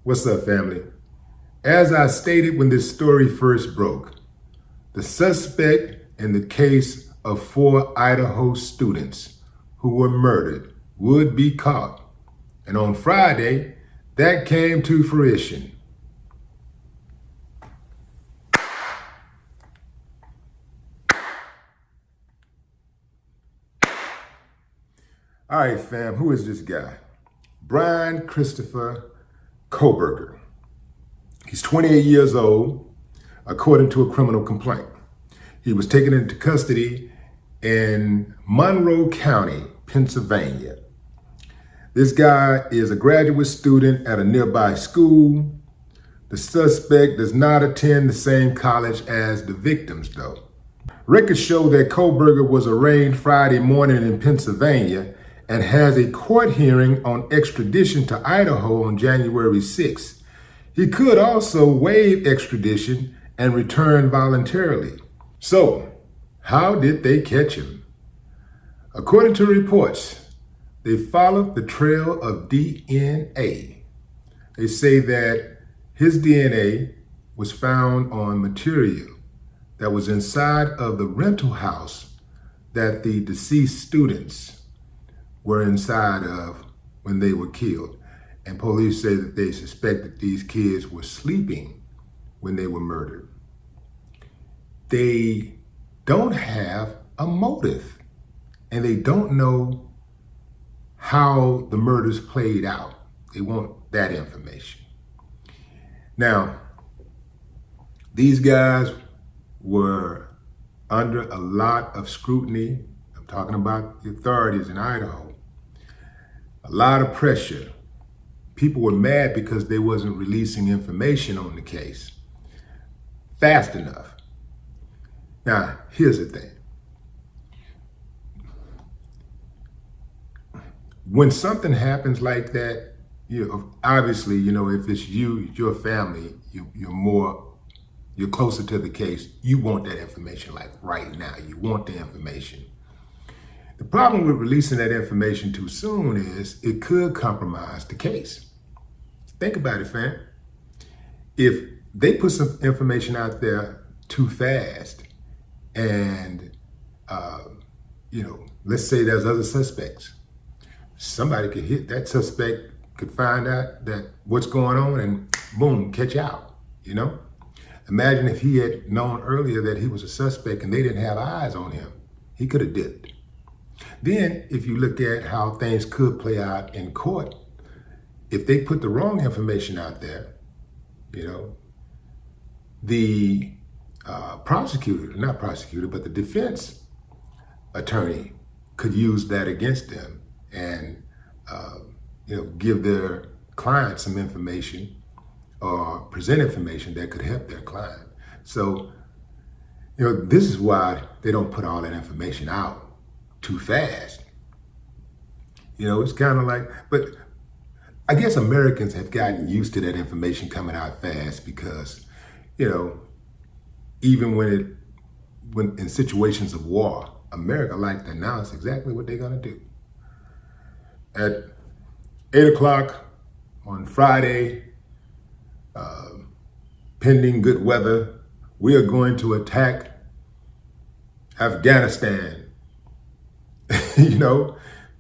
What's up, family? As I stated when this story first broke, the suspect in the case of 4 Idaho students who were murdered would be caught. And on Friday, that came to fruition. All right, fam, who is this guy? Brian Christopher Koberger. He's 28 years old, according to a criminal complaint. He was taken into custody in Monroe County, Pennsylvania. This guy is a graduate student at a nearby school. The suspect does not attend the same college as the victims, though. Records show that Koberger was arraigned Friday morning in Pennsylvania and has a court hearing on extradition to Idaho on January 6th. He could also waive extradition and return voluntarily. So, how did they catch him? According to reports, they followed the trail of DNA. They say that his DNA was found on material that was inside of the rental house that the deceased students were inside of when they were killed. And police say that they suspect that these kids were sleeping when they were murdered. They don't have a motive, and they don't know how the murders played out. They want that information. Now, these guys were under a lot of scrutiny. I'm talking about the authorities in Idaho. A lot of pressure. People were mad because they wasn't releasing information on the case fast enough. Now, here's the thing. When something happens like that, obviously, if it's you, your family, you're closer to the case. You want that information like right now. You want the information. The problem with releasing that information too soon is it could compromise the case. Think about it, fam. If they put some information out there too fast and, let's say there's other suspects, somebody could hit that suspect, could find out that what's going on and boom, catch out, Imagine if he had known earlier that he was a suspect and they didn't have eyes on him. He could have dipped. Then, if you look at how things could play out in court, if they put the wrong information out there, the the defense attorney could use that against them and, give their client some information or present information that could help their client. So, this is why they don't put all that information out too fast. It's kind of like, but I guess Americans have gotten used to that information coming out fast because, even when in situations of war, America likes to announce exactly what they're gonna do. At 8 o'clock on Friday, pending good weather, we are going to attack Afghanistan.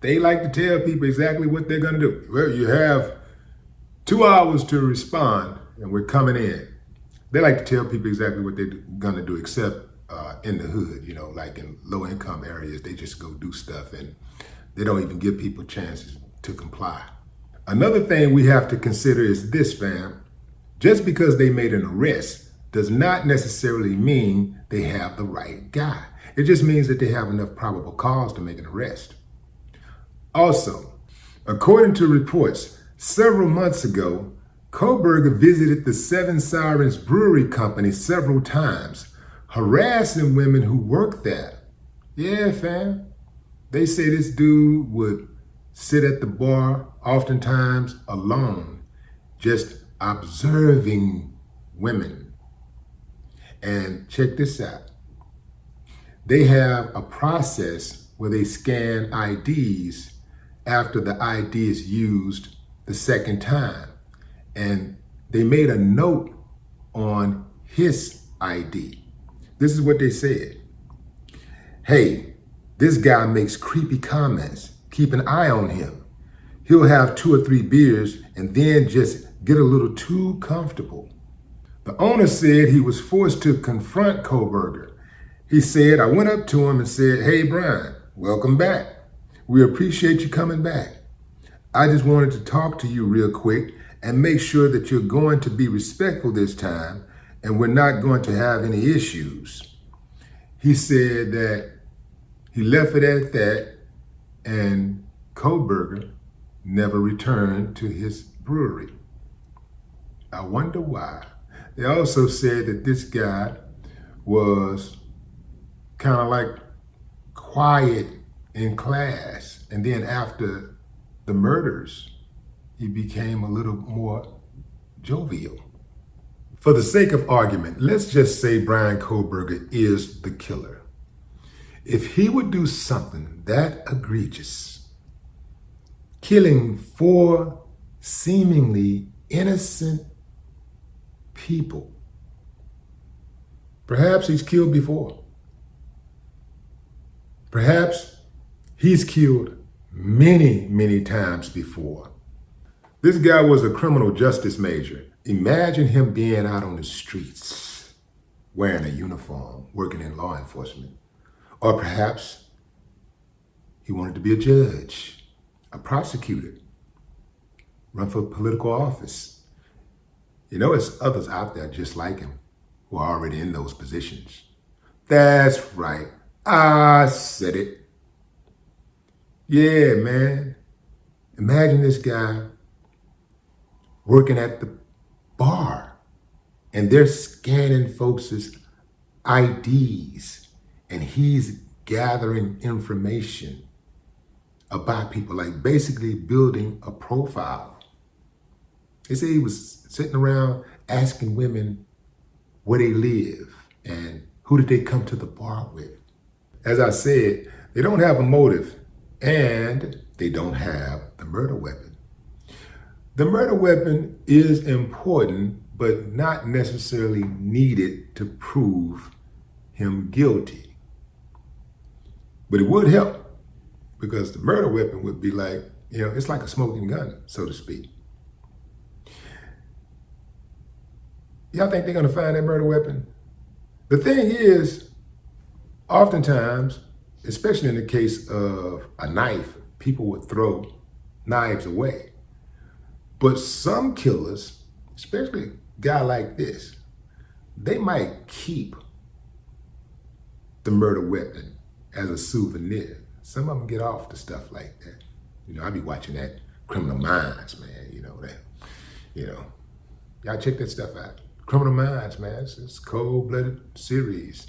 They like to tell people exactly what they're gonna do. Well, you have 2 hours to respond and we're coming in. They like to tell people exactly what they're gonna do, except in the hood, like in low income areas, they just go do stuff and they don't even give people chances to comply. Another thing we have to consider is this, fam. Just because they made an arrest does not necessarily mean they have the right guy. It just means that they have enough probable cause to make an arrest. Also, according to reports, several months ago, Koberger visited the Seven Sirens Brewery Company several times, harassing women who worked there. Yeah, fam. They say this dude would sit at the bar, oftentimes alone, just observing women. And check this out. They have a process where they scan IDs after the ID is used the second time. and they made a note on his ID. This is what they said. Hey, this guy makes creepy comments. Keep an eye on him. He'll have 2 or 3 beers and then just get a little too comfortable. The owner said he was forced to confront Kohberger. He said, I went up to him and said, hey, Brian, welcome back. We appreciate you coming back. I just wanted to talk to you real quick and make sure that you're going to be respectful this time and we're not going to have any issues. He said that he left it at that, and Kohberger never returned to his brewery. I wonder why. They also said that this guy was kind of like quiet in class, and then after the murders, he became a little more jovial. For the sake of argument, let's just say Brian Kohberger is the killer. If he would do something that egregious, killing 4 seemingly innocent people, perhaps he's killed before. Perhaps he's killed many, many times before. This guy was a criminal justice major. Imagine him being out on the streets, wearing a uniform, working in law enforcement. Or perhaps he wanted to be a judge, a prosecutor, run for political office. You know, there's others out there just like him who are already in those positions. That's right. I said it. Yeah, man. Imagine this guy working at the bar and they're scanning folks' IDs and he's gathering information about people, like basically building a profile. They say he was sitting around asking women where they live and who did they come to the bar with. As I said, they don't have a motive and they don't have the murder weapon. The murder weapon is important, but not necessarily needed to prove him guilty. But it would help, because the murder weapon would be like, it's like a smoking gun, so to speak. Y'all think they're gonna find that murder weapon? The thing is, oftentimes, especially in the case of a knife, people would throw knives away. But some killers, especially a guy like this, they might keep the murder weapon as a souvenir. Some of them get off to stuff like that. I be watching that Criminal Minds, man. Y'all check that stuff out. Criminal Minds, man. It's a cold-blooded series.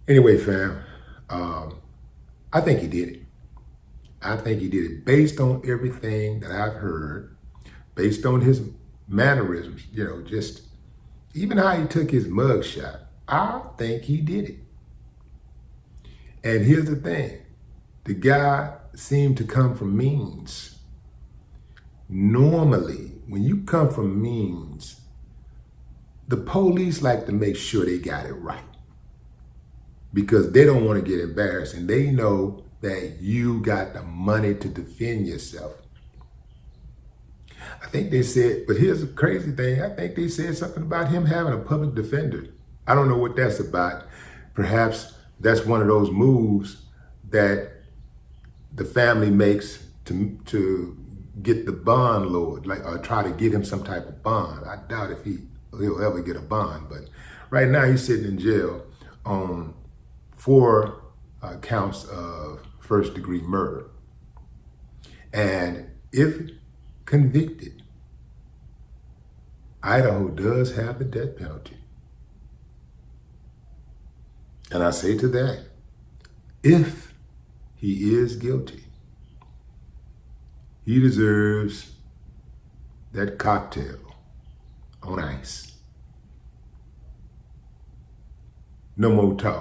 Anyway, fam, I think he did it. I think he did it based on everything that I've heard, based on his mannerisms, just even how he took his mug shot. I think he did it. And here's the thing. The guy seemed to come from means. Normally, when you come from means, the police like to make sure they got it right, because they don't want to get embarrassed and they know that you got the money to defend yourself. I think they said, but here's the crazy thing, I think they said something about him having a public defender. I don't know what that's about. Perhaps that's one of those moves that the family makes to get the bond lowered, or try to get him some type of bond. I doubt if he'll ever get a bond, but right now he's sitting in jail on 4 counts of first-degree murder. And if convicted, Idaho does have the death penalty. And I say to that, if he is guilty, he deserves that cocktail on ice. No more talk.